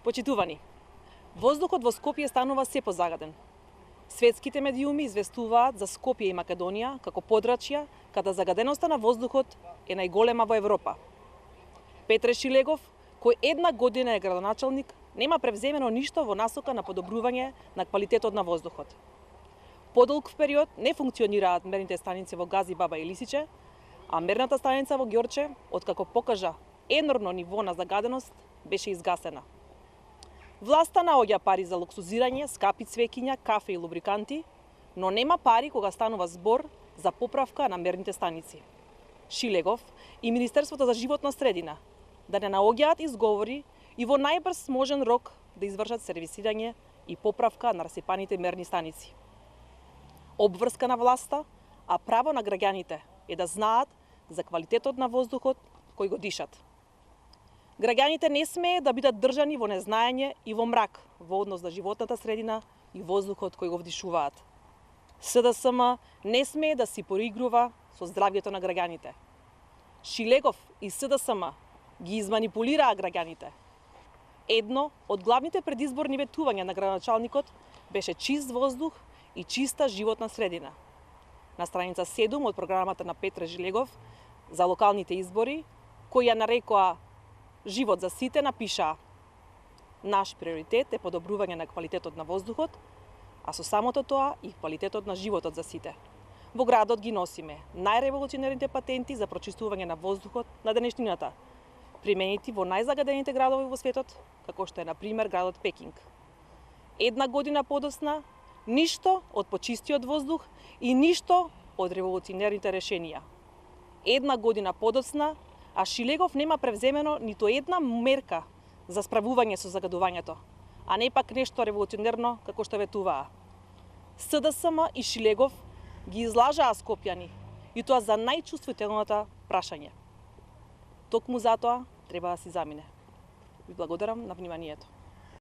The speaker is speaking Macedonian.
Почитувани, воздухот во Скопје станува се позагаден. Светските медиуми известуваат за Скопје и Македонија како подрачја каде загаденоста на воздухот е најголема во Европа. Петре Шилегов, кој една година е градоначалник, нема превземено ништо во насока на подобрување на квалитетот на воздухот. Подолг период не функционираат мерните станици во Гази, Баба и Лисиче, а мерната станица во Ѓорче, откако покажа енормно ниво на загаденост, беше изгасена. Власта наоѓа пари за луксузирање, скапи цвеќиња, кафе и лубриканти, но нема пари кога станува збор за поправка на мерните станици. Шилегов и Министерството за животна средина да не наоѓаат изговори и во најбрз можен рок да извршат сервисирање и поправка на расипаните мерни станици. Обврска на власта, а право на граѓаните е да знаат за квалитетот на воздухот кој го дишат. Граѓаните не смее да бидат држани во незнаење и во мрак во однос на животната средина и воздухот кој го вдишуваат. СДСМ не смее да си поигрува со здравјето на граѓаните. Шилегов и СДСМ ги изманипулираа граѓаните. Едно од главните предизборни ветувања на градоначалникот беше чист воздух и чиста животна средина. На страница 7 од програмата на Петре Шилегов за локалните избори, кој ја нарекоа Живот за сите, напишаа: наш приоритет е подобрување на квалитетот на воздухот, а со самото тоа и квалитетот на животот за сите. Во градот ги носиме најреволуционерните патенти за прочистување на воздухот на денешнината, применети во најзагадените градови во светот, како што е на пример градот Пекинг. Една година подоцна, ништо од почистиот воздух и ништо од револуционерните решенија. Една година подоцна, а Шилегов нема превземено ниту една мерка за справување со загадувањето, а не пак нешто револуционерно како што ветуваа. СДСМ и Шилегов ги излажаа скопјани, и тоа за најчувствителното прашање. Токму затоа треба да си замине. Ви благодарам на вниманието.